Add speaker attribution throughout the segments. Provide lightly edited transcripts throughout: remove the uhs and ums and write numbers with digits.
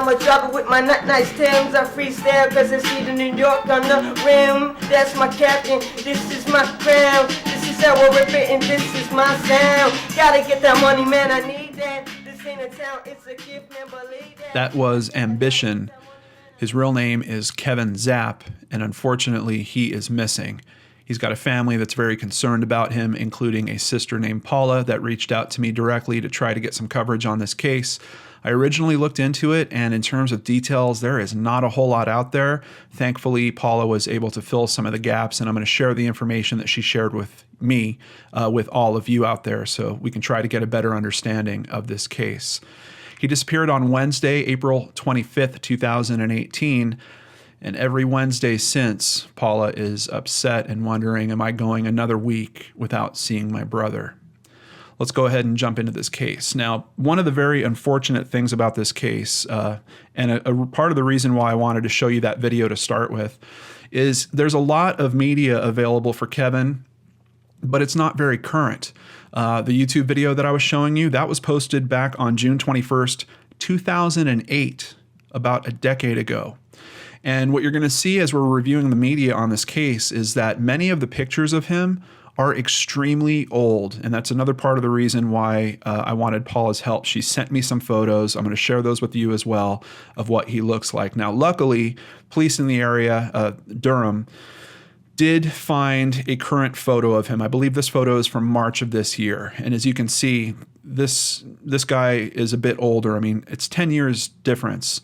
Speaker 1: I'ma drop it with my nice Timbs. I freestyle cause I see the New York on the rim. That's my captain, this is my crown. This is how I rip it and this is my sound. Gotta get that money, man, I need that. This ain't a town, it's a gift, man, believe that.
Speaker 2: That was Ambition. His real name is Kevin Zapp, and unfortunately he is missing. He's got a family that's very concerned about him, including a sister named Paula that reached out to me directly to try to get some coverage on this case. I originally looked into it, and in terms of details, there is not a whole lot out there. Thankfully, Paula was able to fill some of the gaps, and I'm going to share the information that she shared with me with all of you out there so we can try to get a better understanding of this case. He disappeared on Wednesday, April 25th, 2018. And every Wednesday since, Paula is upset and wondering, am I going another week without seeing my brother? Let's go ahead and jump into this case. Now, one of the very unfortunate things about this case, and a part of the reason why I wanted to show you that video to start with, is there's a lot of media available for Kevin, but it's not very current. The YouTube video that I was showing you, that was posted back on June 21st, 2008, about a decade ago. And what you're going to see as we're reviewing the media on this case is that many of the pictures of him are extremely old. And that's another part of the reason why I wanted Paula's help. She sent me some photos. I'm going to share those with you as well of what he looks like. Now, luckily, police in the area, Durham, did find a current photo of him. I believe this photo is from March of this year. And as you can see, this guy is a bit older. I mean, it's 10 years difference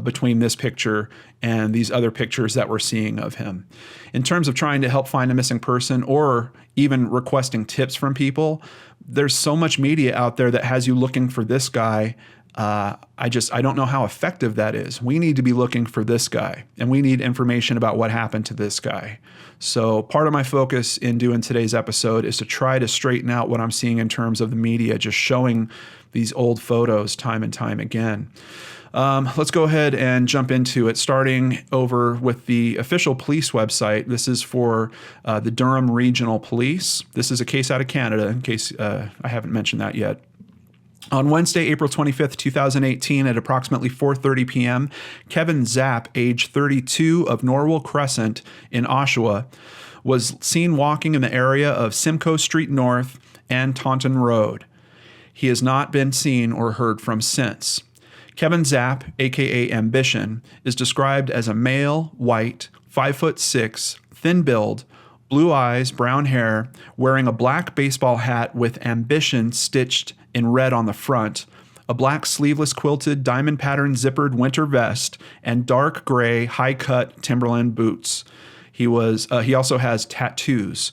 Speaker 2: between this picture and these other pictures that we're seeing of him. In terms of trying to help find a missing person or even requesting tips from people, there's so much media out there that has you looking for this guy. I don't know how effective that is. We need to be looking for this guy, and we need information about what happened to this guy. So part of my focus in doing today's episode is to try to straighten out what I'm seeing in terms of the media, just showing these old photos time and time again. Let's go ahead and jump into it, starting over with the official police website. This is for the Durham Regional Police. This is a case out of Canada, in case I haven't mentioned that yet. On Wednesday, April 25th, 2018, at approximately 4:30 p.m., Kevin Zapp, age 32, of Norwell Crescent in Oshawa, was seen walking in the area of Simcoe Street North and Taunton Road. He has not been seen or heard from since. Kevin Zapp, aka Ambition, is described as a male, white, 5'6", thin build, blue eyes, brown hair, wearing a black baseball hat with Ambition stitched in red on the front, a black sleeveless quilted diamond pattern zippered winter vest, and dark gray high-cut Timberland boots. He also has tattoos,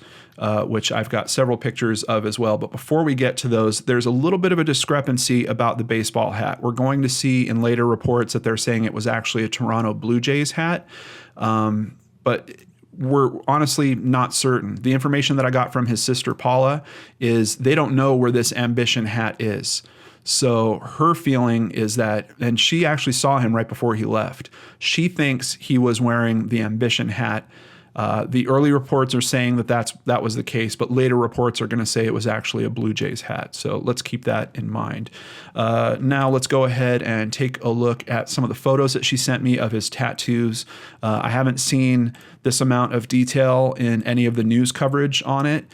Speaker 2: which I've got several pictures of as well. But before we get to those, there's a little bit of a discrepancy about the baseball hat. We're going to see in later reports that they're saying it was actually a Toronto Blue Jays hat, but we're honestly not certain. The information that I got from his sister Paula is they don't know where this Ambition hat is. So her feeling is that, and she actually saw him right before he left, she thinks he was wearing the Ambition hat. The early reports are saying that was the case, but later reports are going to say it was actually a Blue Jays hat. So let's keep that in mind. Now let's go ahead and take a look at some of the photos that she sent me of his tattoos. I haven't seen this amount of detail in any of the news coverage on it.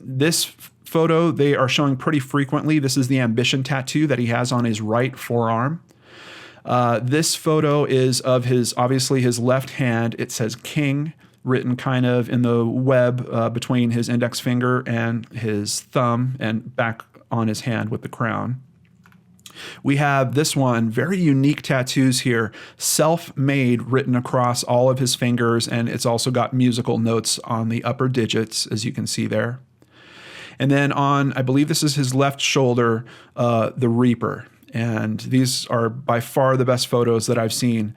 Speaker 2: This photo they are showing pretty frequently. This is the Ambition tattoo that he has on his right forearm. This photo is of obviously his left hand. It says King, written kind of in the web between his index finger and his thumb and back on his hand with the crown. We have this one, very unique tattoos here, self-made, written across all of his fingers, and it's also got musical notes on the upper digits, as you can see there. And then on, I believe this is his left shoulder, the Reaper. And these are by far the best photos that I've seen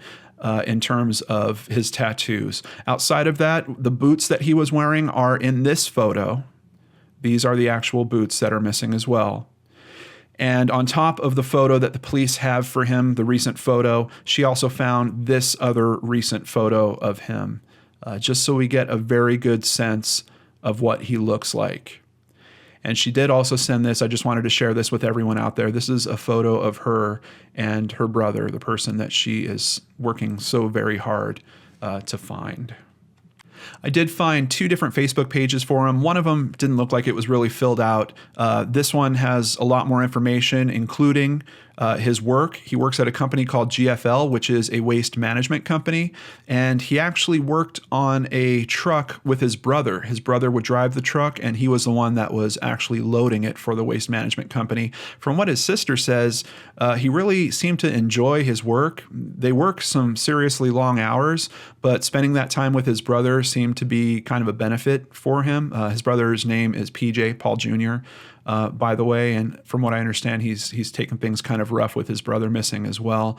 Speaker 2: in terms of his tattoos. Outside of that, the boots that he was wearing are in this photo. These are the actual boots that are missing as well. And on top of the photo that the police have for him, the recent photo, she also found this other recent photo of him, just so we get a very good sense of what he looks like. And she did also send this. I just wanted to share this with everyone out there. This is a photo of her and her brother, the person that she is working so very hard to find. I did find 2 different Facebook pages for him. One of them didn't look like it was really filled out. This one has a lot more information, including his work. He works at a company called GFL, which is a waste management company. And he actually worked on a truck with his brother. His brother would drive the truck, and he was the one that was actually loading it for the waste management company. From what his sister says, he really seemed to enjoy his work. They work some seriously long hours, but spending that time with his brother seemed to be kind of a benefit for him. His brother's name is PJ, Paul Jr., by the way, and from what I understand, he's taken things kind of rough with his brother missing as well.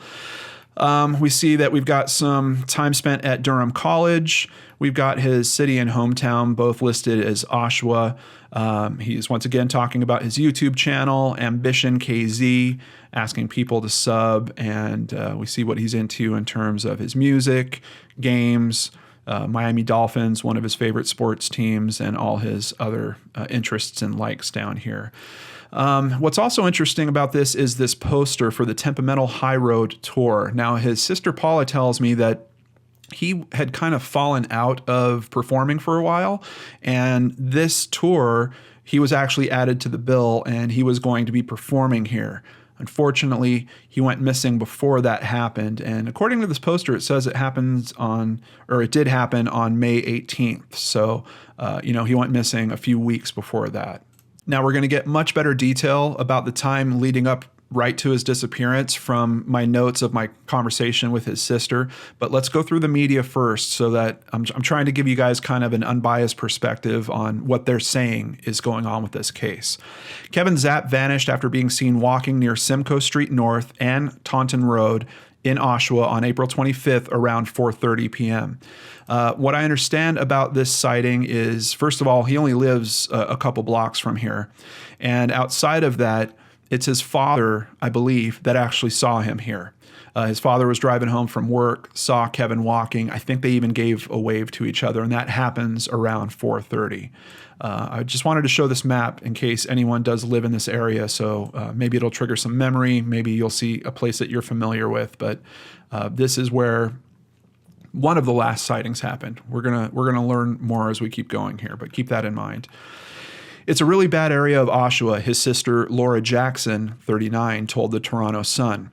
Speaker 2: We see that we've got some time spent at Durham College. We've got his city and hometown both listed as Oshawa. He's once again talking about his YouTube channel, Ambition KZ, asking people to sub, and we see what he's into in terms of his music, games, Miami Dolphins, one of his favorite sports teams, and all his other interests and likes down here. What's also interesting about this is this poster for the Temperamental High Road Tour. Now, his sister Paula tells me that he had kind of fallen out of performing for a while, and this tour, he was actually added to the bill, and he was going to be performing here. Unfortunately, he went missing before that happened, and according to this poster, it says it did happen on May 18th. So, he went missing a few weeks before that. Now, we're going to get much better detail about the time leading up right to his disappearance from my notes of my conversation with his sister. But let's go through the media first, so that I'm trying to give you guys kind of an unbiased perspective on what they're saying is going on with this case. Kevin Zapp vanished after being seen walking near Simcoe Street North and Taunton Road in Oshawa on April 25th around 4:30 p.m. What I understand about this sighting is, first of all, he only lives a couple blocks from here. And outside of that, it's his father, I believe, that actually saw him here. His father was driving home from work, saw Kevin walking. I think they even gave a wave to each other, and that happens around 4:30. I just wanted to show this map in case anyone does live in this area, so maybe it'll trigger some memory. Maybe you'll see a place that you're familiar with, but this is where one of the last sightings happened. We're gonna learn more as we keep going here, but keep that in mind. It's a really bad area of Oshawa, his sister Laura Jackson, 39, told the Toronto Sun.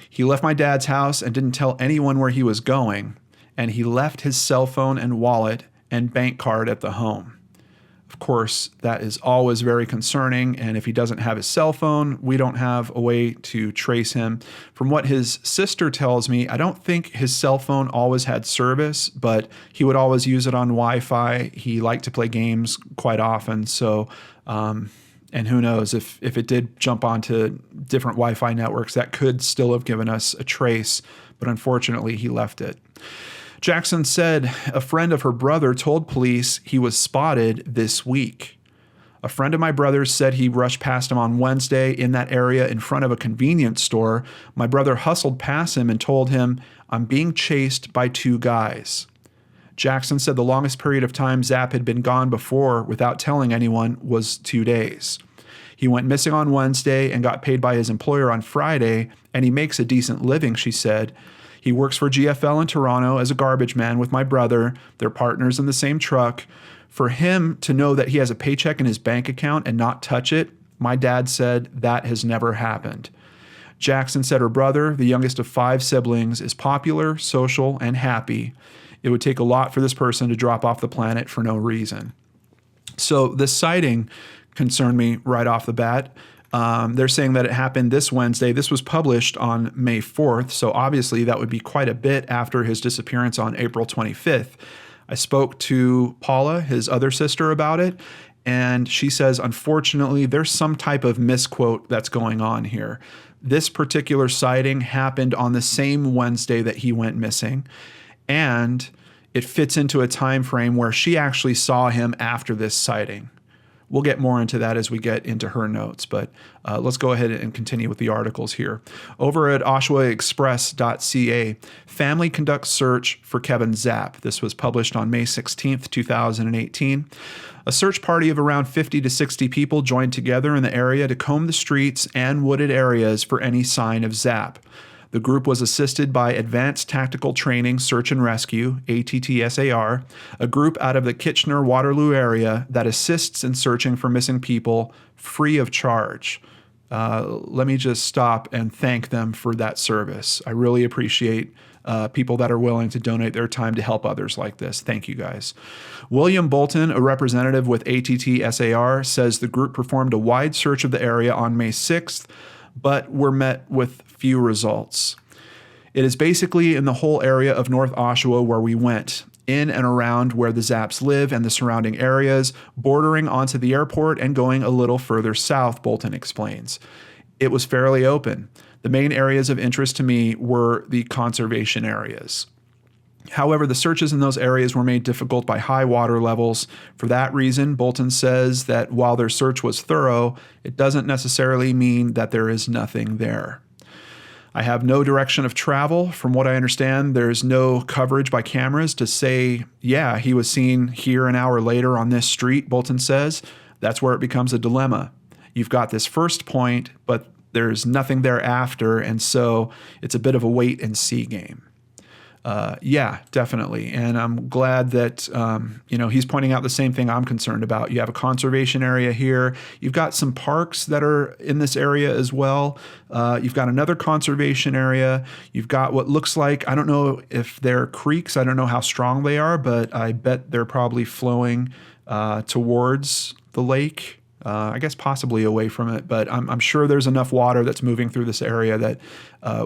Speaker 2: He left my dad's house and didn't tell anyone where he was going, and he left his cell phone and wallet and bank card at the home. Of course, that is always very concerning, and if he doesn't have his cell phone, we don't have a way to trace him. From what his sister tells me, I don't think his cell phone always had service, but he would always use it on Wi-Fi. He liked to play games quite often, so and who knows, if it did jump onto different Wi-Fi networks, that could still have given us a trace, but unfortunately he left it. Jackson said a friend of her brother told police he was spotted this week. A friend of my brother's said he rushed past him on Wednesday in that area in front of a convenience store. My brother hustled past him and told him, "I'm being chased by 2 guys." Jackson said the longest period of time Zapp had been gone before without telling anyone was 2 days. He went missing on Wednesday and got paid by his employer on Friday, and he makes a decent living, she said. He works for GFL in Toronto as a garbage man with my brother. They're partners in the same truck. For him to know that he has a paycheck in his bank account and not touch it, my dad said that has never happened. Jackson said her brother, the youngest of 5 siblings, is popular, social, and happy. It would take a lot for this person to drop off the planet for no reason. So this sighting concerned me right off the bat. They're saying that it happened this Wednesday. This was published on May 4th, so obviously that would be quite a bit after his disappearance on April 25th. I spoke to Paula, his other sister, about it, and she says, unfortunately, there's some type of misquote that's going on here. This particular sighting happened on the same Wednesday that he went missing, and it fits into a time frame where she actually saw him after this sighting, We'll get more into that as we get into her notes, but let's go ahead and continue with the articles here. Over at OshawaExpress.ca, family conducts search for Kevin Zapp. This was published on May 16th, 2018. A search party of around 50 to 60 people joined together in the area to comb the streets and wooded areas for any sign of Zapp. The group was assisted by Advanced Tactical Training Search and Rescue, ATTSAR, a group out of the Kitchener-Waterloo area that assists in searching for missing people free of charge. Let me just stop and thank them for that service. I really appreciate people that are willing to donate their time to help others like this. Thank you, guys. William Bolton, a representative with ATTSAR, says the group performed a wide search of the area on May 6th, but were met with few results. It is basically in the whole area of North Oshawa where we went, in and around where the Zapps live and the surrounding areas, bordering onto the airport and going a little further south, Bolton explains. It was fairly open. The main areas of interest to me were the conservation areas. However, the searches in those areas were made difficult by high water levels. For that reason, Bolton says that while their search was thorough, it doesn't necessarily mean that there is nothing there. I have no direction of travel. From what I understand, there's no coverage by cameras to say, yeah, he was seen here an hour later on this street, Bolton says. That's where it becomes a dilemma. You've got this first point, but there's nothing thereafter, and so it's a bit of a wait and see game. Yeah, definitely. And I'm glad that, he's pointing out the same thing I'm concerned about. You have a conservation area here. You've got some parks that are in this area as well. You've got another conservation area. You've got what looks like, I don't know if they're creeks. I don't know how strong they are, but I bet they're probably flowing towards the lake. I guess possibly away from it, but I'm sure there's enough water that's moving through this area that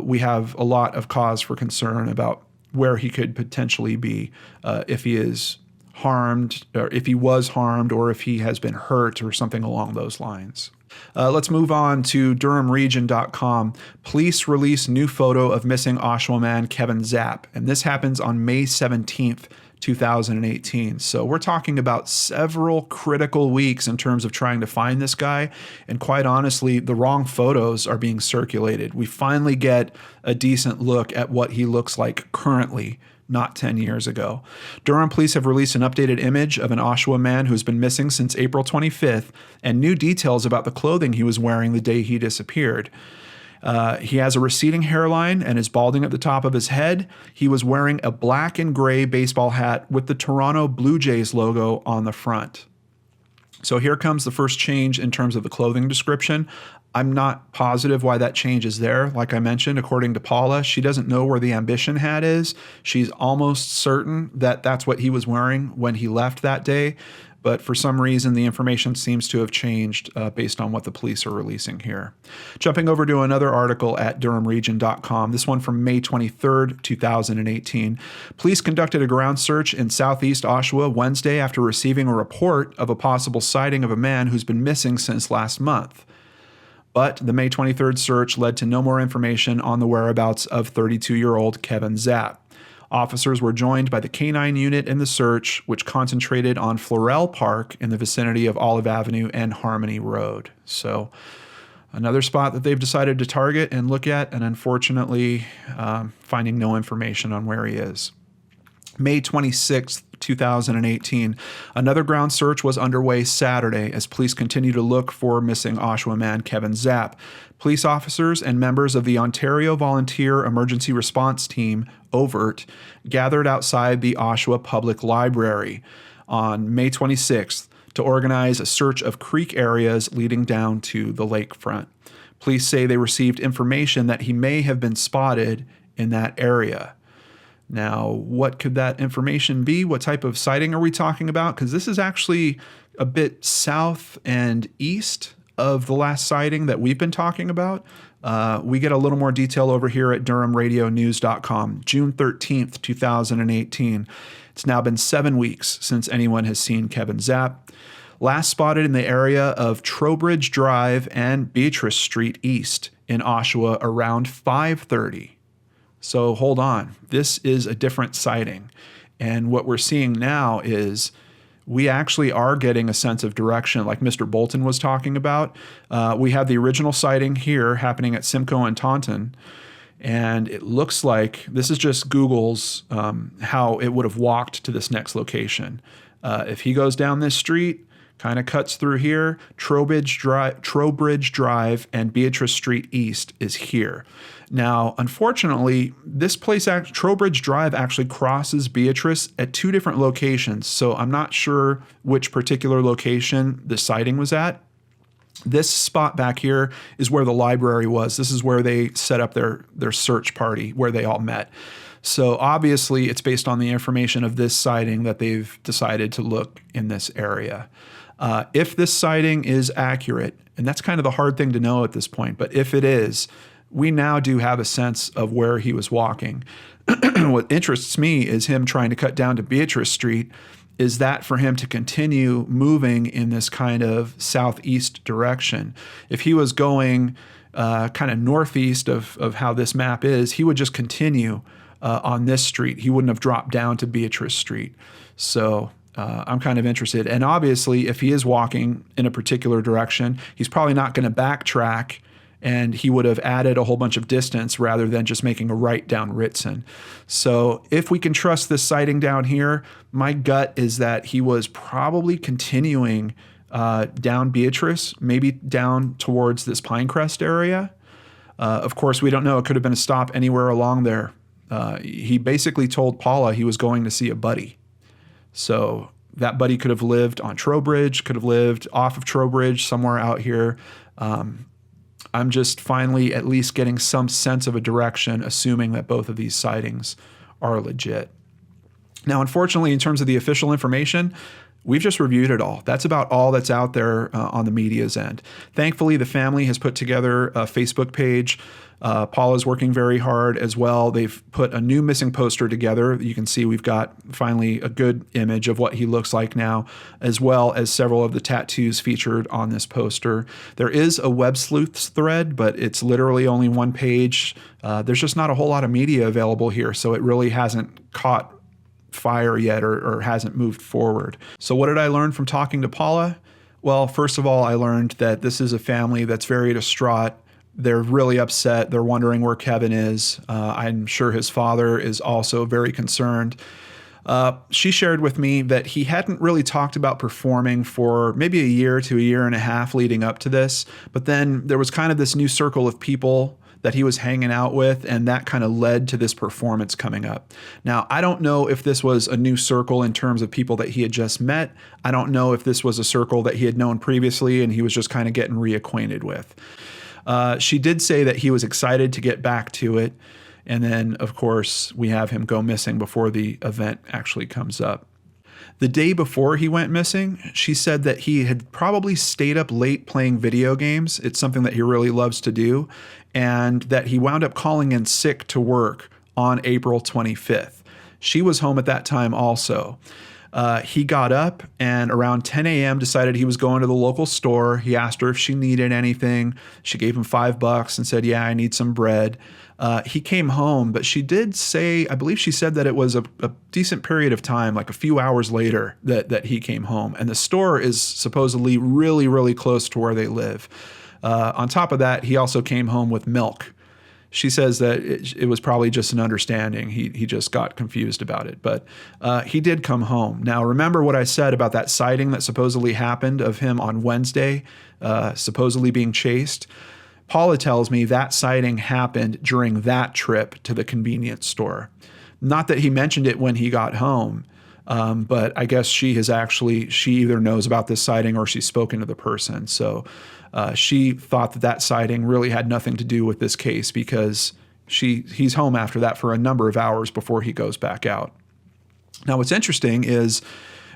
Speaker 2: we have a lot of cause for concern about where he could potentially be if he is harmed, or if he was harmed, or if he has been hurt or something along those lines. Let's move on to DurhamRegion.com. Police release new photo of missing Oshawa man Kevin Zapp, and this happens on May 17th, 2018. So we're talking about several critical weeks in terms of trying to find this guy. And quite honestly, the wrong photos are being circulated. We finally get a decent look at what he looks like currently, not 10 years ago. Durham police have released an updated image of an Oshawa man who's been missing since April 25th and new details about the clothing he was wearing the day he disappeared. He has a receding hairline and is balding at the top of his head. He was wearing a black and gray baseball hat with the Toronto Blue Jays logo on the front. So here comes the first change in terms of the clothing description. I'm not positive why that change is there. Like I mentioned, according to Paula, she doesn't know where the ambition hat is. She's almost certain that that's what he was wearing when he left that day. But for some reason, the information seems to have changed based on what the police are releasing here. Jumping over to another article at DurhamRegion.com, this one from May 23rd, 2018. Police conducted a ground search in southeast Oshawa Wednesday after receiving a report of a possible sighting of a man who's been missing since last month. But the May 23rd search led to no more information on the whereabouts of 32-year-old Kevin Zapp. Officers were joined by the K-9 unit in the search, which concentrated on Florell Park in the vicinity of Olive Avenue and Harmony Road. So another spot that they've decided to target and look at, and unfortunately finding no information on where he is. May 26th, 2018, another ground search was underway Saturday as police continue to look for missing Oshawa man Kevin Zapp. Police officers and members of the Ontario Volunteer Emergency Response Team, OVERT, gathered outside the Oshawa Public Library on May 26th to organize a search of creek areas leading down to the lakefront. Police say they received information that he may have been spotted in that area. Now, what could that information be? What type of sighting are we talking about? Because this is actually a bit south and east of the last sighting that we've been talking about. We get a little more detail over here at DurhamRadioNews.com, June 13th, 2018. It's now been 7 weeks since anyone has seen Kevin Zapp. Last spotted in the area of Trowbridge Drive and Beatrice Street East in Oshawa around 5:30. So hold on, this is a different sighting. And what we're seeing now is we actually are getting a sense of direction like Mr. Bolton was talking about. We have the original sighting here happening at Simcoe and Taunton. And it looks like this is just Google's how it would have walked to this next location. If he goes down this street, kind of cuts through here, Trowbridge Drive and Beatrice Street East is here. Now, unfortunately, this place, Trowbridge Drive, actually crosses Beatrice at 2 different locations. So I'm not sure which particular location the sighting was at. This spot back here is where the library was. This is where they set up their search party, where they all met. So obviously, it's based on the information of this sighting that they've decided to look in this area. If this sighting is accurate, and that's kind of the hard thing to know at this point, but if it is, we now do have a sense of where he was walking. What interests me is him trying to cut down to Beatrice Street. Is that for him to continue moving in this kind of southeast direction? If he was going kind of northeast of how this map is, he would just continue on this street. He wouldn't have dropped down to Beatrice Street. So I'm kind of interested. And obviously, if he is walking in a particular direction, he's probably not going to backtrack, and he would have added a whole bunch of distance rather than just making a right down Ritson. So if we can trust this sighting down here, my gut is that he was probably continuing down Beatrice, maybe down towards this Pinecrest area. Of course, we don't know. It could have been a stop anywhere along there. He basically told Paula he was going to see a buddy. So that buddy could have lived on Trowbridge, could have lived off of Trowbridge, somewhere out here. I'm just finally at least getting some sense of a direction, assuming that both of these sightings are legit. Now, unfortunately, in terms of the official information, we've just reviewed it all. That's about all that's out there on the media's end. Thankfully, the family has put together a Facebook page. Paula's working very hard as well. They've put a new missing poster together. You can see we've got finally a good image of what he looks like now, as well as several of the tattoos featured on this poster. There is a Web Sleuths thread, but it's literally only one page. There's just not a whole lot of media available here, so it really hasn't caught fire yet or hasn't moved forward. So what did I learn from talking to Paula? Well, first of all, I learned that this is a family that's very distraught. They're really upset. They're wondering where Kevin is. I'm sure his father is also very concerned. She shared with me that he hadn't really talked about performing for maybe a year to a year and a half leading up to this, but then there was kind of this new circle of people that he was hanging out with, and that kind of led to this performance coming up. Now, I don't know if this was a new circle in terms of people that he had just met. I don't know if this was a circle that he had known previously and he was just kind of getting reacquainted with. She did say that he was excited to get back to it. And then, of course, we have him go missing before the event actually comes up. The day before he went missing, she said that he had probably stayed up late playing video games. It's something that he really loves to do. And that he wound up calling in sick to work on April 25th. She was home at that time also. He got up and around 10 a.m. decided he was going to the local store. He asked her if she needed anything. She gave him $5 and said, yeah, I need some bread. He came home, but she did say, I believe she said that it was a decent period of time, like a few hours later that he came home. And the store is supposedly really, really close to where they live. On top of that, he also came home with milk. She says that it was probably just an understanding. He just got confused about it. But he did come home. Now, remember what I said about that sighting that supposedly happened of him on Wednesday, supposedly being chased? Paula tells me that sighting happened during that trip to the convenience store. Not that he mentioned it when he got home, but I guess she either knows about this sighting or she's spoken to the person. So she thought that sighting really had nothing to do with this case because he's home after that for a number of hours before he goes back out. Now, what's interesting is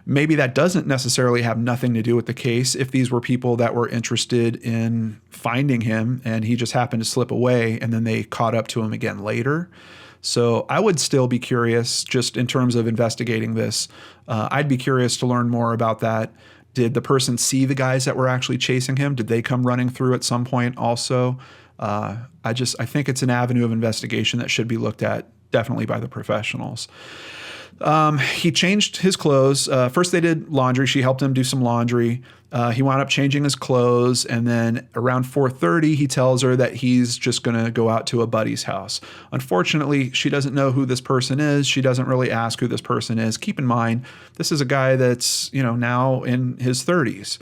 Speaker 2: maybe that doesn't necessarily have nothing to do with the case if these were people that were interested in finding him and he just happened to slip away and then they caught up to him again later. So I would still be curious just in terms of investigating this. I'd be curious to learn more about that. Did the person see the guys that were actually chasing him? Did they come running through at some point also? I think it's an avenue of investigation that should be looked at definitely by the professionals. He changed his clothes. First they did laundry. She helped him do some laundry. He wound up changing his clothes. And then around 4:30, he tells her that he's just going to go out to a buddy's house. Unfortunately, she doesn't know who this person is. She doesn't really ask who this person is. Keep in mind, this is a guy that's, now in his 30s.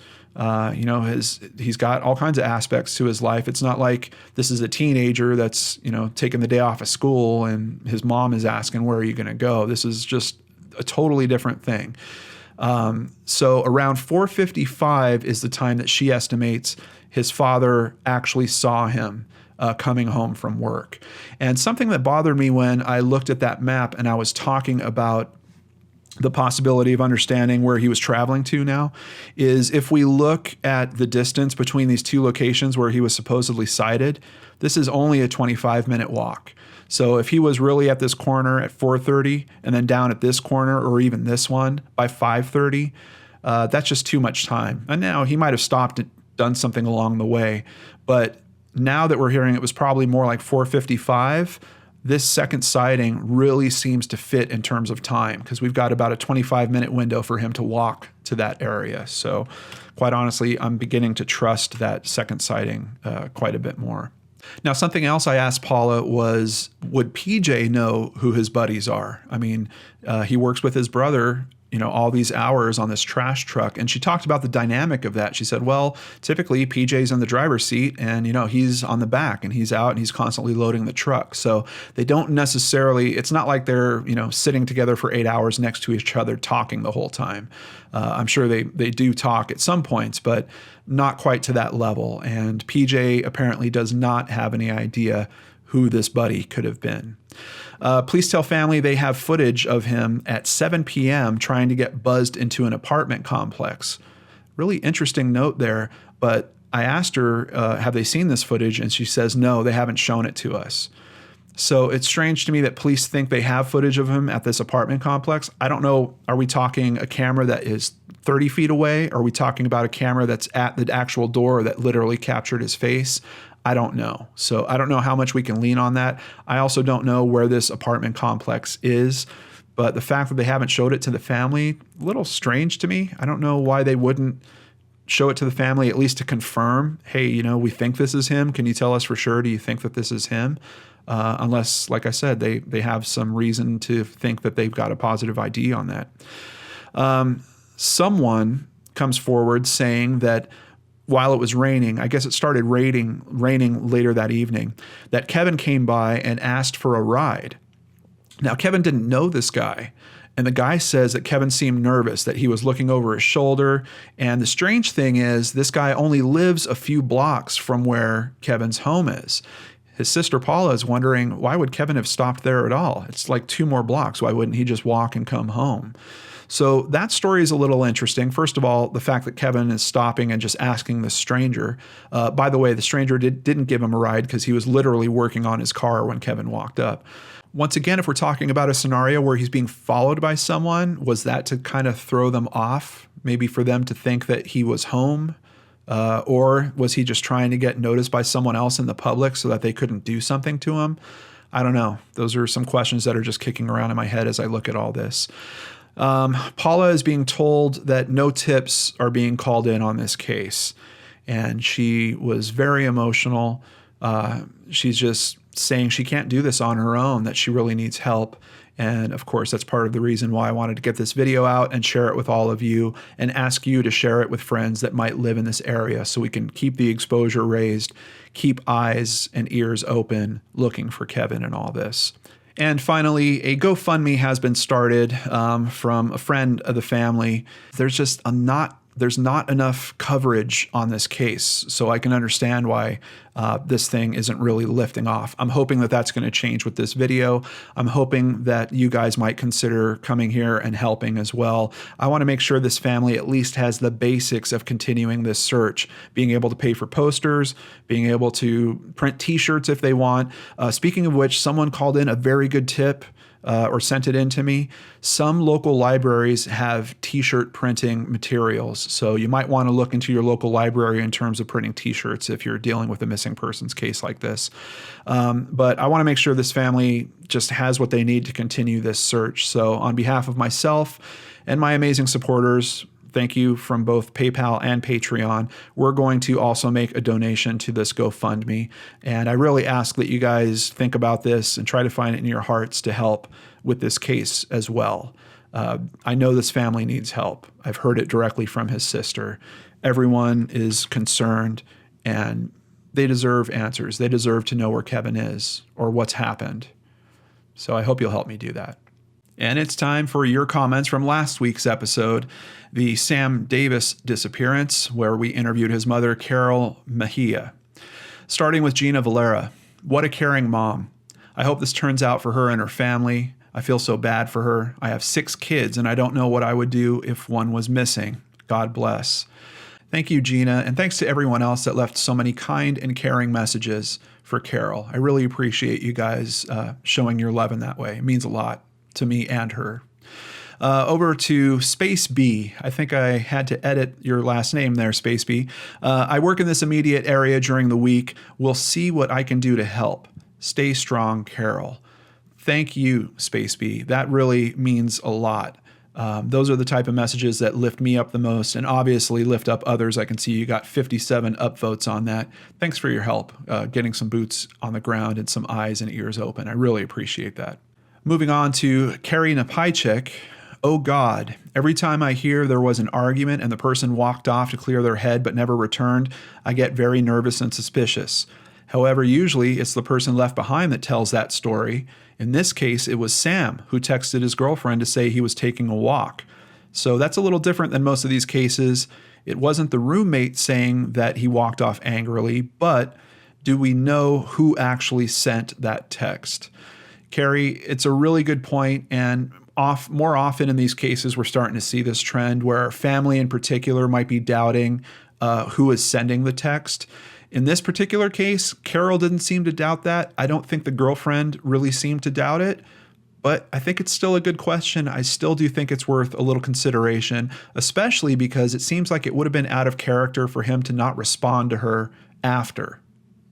Speaker 2: He's got all kinds of aspects to his life. It's not like this is a teenager that's, taking the day off of school and his mom is asking, where are you going to go? This is just a totally different thing. So around 4:55 is the time that she estimates his father actually saw him coming home from work. And something that bothered me when I looked at that map and I was talking about the possibility of understanding where he was traveling to now is if we look at the distance between these two locations where he was supposedly sighted, this is only a 25-minute walk. So if he was really at this corner at 4:30 and then down at this corner or even this one by 5:30, that's just too much time. And now he might have stopped and done something along the way. But now that we're hearing it was probably more like 4:55, this second sighting really seems to fit in terms of time because we've got about a 25-minute window for him to walk to that area. So quite honestly, I'm beginning to trust that second sighting quite a bit more. Now, something else I asked Paula was, would PJ know who his buddies are? I mean, he works with his brother, all these hours on this trash truck. And she talked about the dynamic of that. She said, well, typically PJ's in the driver's seat and, he's on the back and he's out and he's constantly loading the truck. So they don't necessarily, it's not like they're, sitting together for 8 hours next to each other talking the whole time. I'm sure they do talk at some points, but not quite to that level. And PJ apparently does not have any idea who this buddy could have been. Police tell family they have footage of him at 7 p.m. trying to get buzzed into an apartment complex. Really interesting note there, but I asked her, have they seen this footage? And she says, no, they haven't shown it to us. So it's strange to me that police think they have footage of him at this apartment complex. I don't know, are we talking a camera that is 30 feet away? Are we talking about a camera that's at the actual door that literally captured his face? I don't know. So I don't know how much we can lean on that. I also don't know where this apartment complex is, but the fact that they haven't showed it to the family, a little strange to me. I don't know why they wouldn't show it to the family, at least to confirm, hey, we think this is him. Can you tell us for sure? Do you think that this is him? Unless, like I said, they have some reason to think that they've got a positive ID on that. Someone comes forward saying that while it was raining, I guess it started raining later that evening, that Kevin came by and asked for a ride. Now, Kevin didn't know this guy. And the guy says that Kevin seemed nervous, that he was looking over his shoulder. And the strange thing is this guy only lives a few blocks from where Kevin's home is. His sister Paula is wondering, why would Kevin have stopped there at all? It's like 2 more blocks. Why wouldn't he just walk and come home? So that story is a little interesting. First of all, the fact that Kevin is stopping and just asking the stranger. By the way, the stranger didn't give him a ride because he was literally working on his car when Kevin walked up. Once again, if we're talking about a scenario where he's being followed by someone, was that to kind of throw them off? Maybe for them to think that he was home? Or was he just trying to get noticed by someone else in the public so that they couldn't do something to him? I don't know. Those are some questions that are just kicking around in my head as I look at all this. Paula is being told that no tips are being called in on this case. And she was very emotional. She's just saying she can't do this on her own, that she really needs help. And of course, that's part of the reason why I wanted to get this video out and share it with all of you and ask you to share it with friends that might live in this area so we can keep the exposure raised, keep eyes and ears open, looking for Kevin in all this. And finally, a GoFundMe has been started from a friend of the family. There's not enough coverage on this case, so I can understand why this thing isn't really lifting off. I'm hoping that that's going to change with this video. I'm hoping that you guys might consider coming here and helping as well. I want to make sure this family at least has the basics of continuing this search, being able to pay for posters, being able to print t-shirts if they want. Speaking of which, someone called in a very good tip. or sent it in to me. Some local libraries have t-shirt printing materials, so you might want to look into your local library in terms of printing t-shirts if you're dealing with a missing persons case like this. But I want to make sure this family just has what they need to continue this search. So on behalf of myself and my amazing supporters, thank you from both PayPal and Patreon. We're going to also make a donation to this GoFundMe. And I really ask that you guys think about this and try to find it in your hearts to help with this case as well. I know this family needs help. I've heard it directly from his sister. Everyone is concerned and they deserve answers. They deserve to know where Kevin is or what's happened. So I hope you'll help me do that. And it's time for your comments from last week's episode, the Sam Davis disappearance, where we interviewed his mother, Carol Mejia. Starting with Gina Valera. What a caring mom. I hope this turns out for her and her family. I feel so bad for her. I have 6 kids, and I don't know what I would do if one was missing. God bless. Thank you, Gina, and thanks to everyone else that left so many kind and caring messages for Carol. I really appreciate you guys showing your love in that way. It means a lot to me and her. Over to Space B. I think I had to edit your last name there, Space B. I work in this immediate area during the week. We'll see what I can do to help. Stay strong, Carol. Thank you, Space B. That really means a lot. Those are the type of messages that lift me up the most and obviously lift up others. I can see you got 57 upvotes on that. Thanks for your help, getting some boots on the ground and some eyes and ears open. I really appreciate that. Moving on to Carrie Napajcik. Oh God, every time I hear there was an argument and the person walked off to clear their head but never returned, I get very nervous and suspicious. However, usually it's the person left behind that tells that story. In this case, it was Sam who texted his girlfriend to say he was taking a walk. So that's a little different than most of these cases. It wasn't the roommate saying that he walked off angrily, but do we know who actually sent that text? Carrie, it's a really good point, and more often in these cases, we're starting to see this trend where family in particular might be doubting who is sending the text. In this particular case, Carol didn't seem to doubt that. I don't think the girlfriend really seemed to doubt it, but I think it's still a good question. I still do think it's worth a little consideration, especially because it seems like it would have been out of character for him to not respond to her after.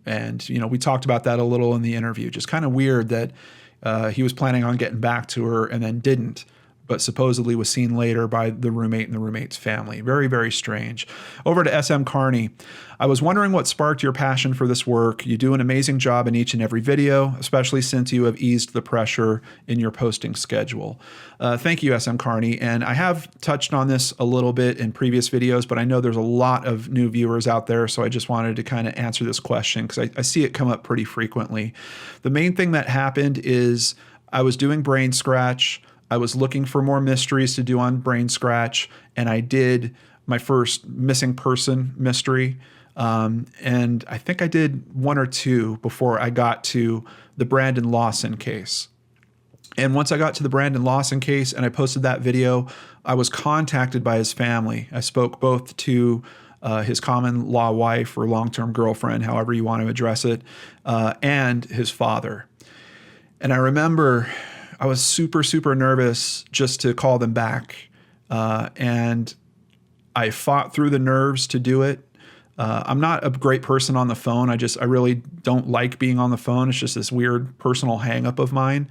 Speaker 2: And, we talked about that a little in the interview. Just kind of weird that he was planning on getting back to her and then didn't, but supposedly was seen later by the roommate and the roommate's family. Very, very strange. Over to SM Carney. I was wondering what sparked your passion for this work. You do an amazing job in each and every video, especially since you have eased the pressure in your posting schedule. Thank you, SM Carney. And I have touched on this a little bit in previous videos, but I know there's a lot of new viewers out there, so I just wanted to kind of answer this question because I see it come up pretty frequently. The main thing that happened is I was doing Brainscratch. I was looking for more mysteries to do on Brainscratch, and I did my first missing person mystery. And I think I did 1 or 2 before I got to the Brandon Lawson case. And once I got to the Brandon Lawson case and I posted that video, I was contacted by his family. I spoke both to his common law wife or long-term girlfriend, however you want to address it, and his father. And I remember I was super, super nervous just to call them back. And I fought through the nerves to do it. I'm not a great person on the phone. I really don't like being on the phone. It's just this weird personal hang up of mine.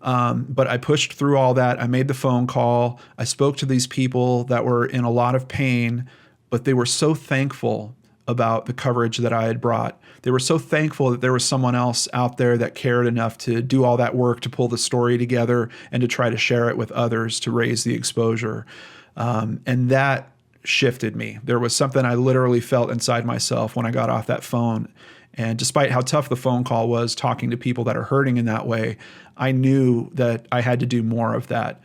Speaker 2: But I pushed through all that. I made the phone call. I spoke to these people that were in a lot of pain, but they were so thankful about the coverage that I had brought. They were so thankful that there was someone else out there that cared enough to do all that work to pull the story together and to try to share it with others to raise the exposure. And that shifted me. There was something I literally felt inside myself when I got off that phone. And despite how tough the phone call was, talking to people that are hurting in that way, I knew that I had to do more of that.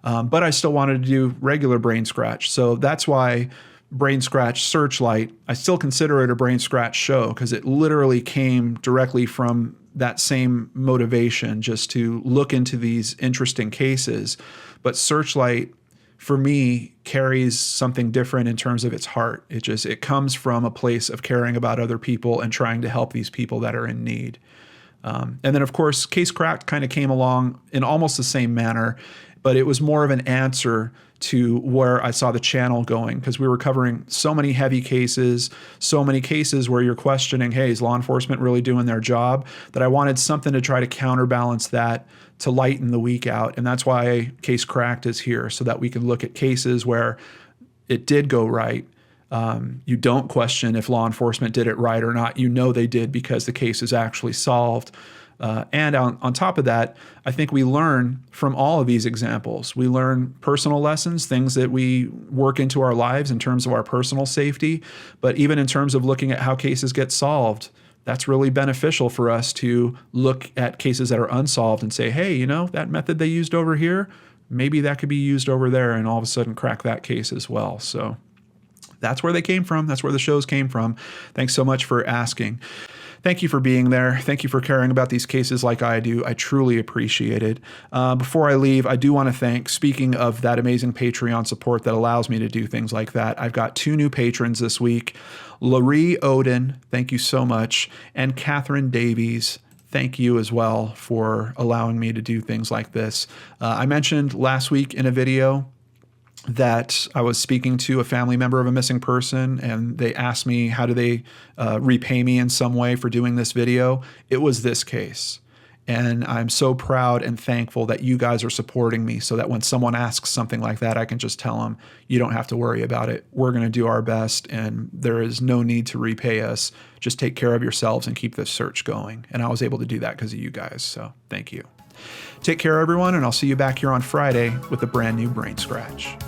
Speaker 2: But I still wanted to do regular Brainscratch. So that's why Brainscratch Searchlight, I still consider it a Brainscratch show because it literally came directly from that same motivation, just to look into these interesting cases. But Searchlight, for me, carries something different in terms of its heart. It comes from a place of caring about other people and trying to help these people that are in need. And then, of course, Case Cracked kind of came along in almost the same manner, but it was more of an answer to where I saw the channel going, because we were covering so many heavy cases, so many cases where you're questioning, hey, is law enforcement really doing their job? That I wanted something to try to counterbalance that, to lighten the week out. And that's why Case Cracked is here, so that we can look at cases where it did go right. You don't question if law enforcement did it right or not. You know they did, because the case is actually solved. And on top of that, I think we learn from all of these examples. We learn personal lessons, things that we work into our lives in terms of our personal safety, but even in terms of looking at how cases get solved. That's really beneficial for us to look at cases that are unsolved and say, hey, you know, that method they used over here, maybe that could be used over there, and all of a sudden crack that case as well. So that's where they came from. That's where the shows came from. Thanks so much for asking. Thank you for being there. Thank you for caring about these cases like I do. I truly appreciate it. Before I leave, I do want to thank, speaking of that amazing Patreon support that allows me to do things like that, I've got 2 new patrons this week. Laree Odin, thank you so much. And Catherine Davies, thank you as well for allowing me to do things like this. I mentioned last week in a video that I was speaking to a family member of a missing person, and they asked me, how do they repay me in some way for doing this video? It was this case. And I'm so proud and thankful that you guys are supporting me, so that when someone asks something like that, I can just tell them, you don't have to worry about it. We're going to do our best, and there is no need to repay us. Just take care of yourselves and keep this search going. And I was able to do that because of you guys. So thank you. Take care, everyone, and I'll see you back here on Friday with a brand new Brain Scratch.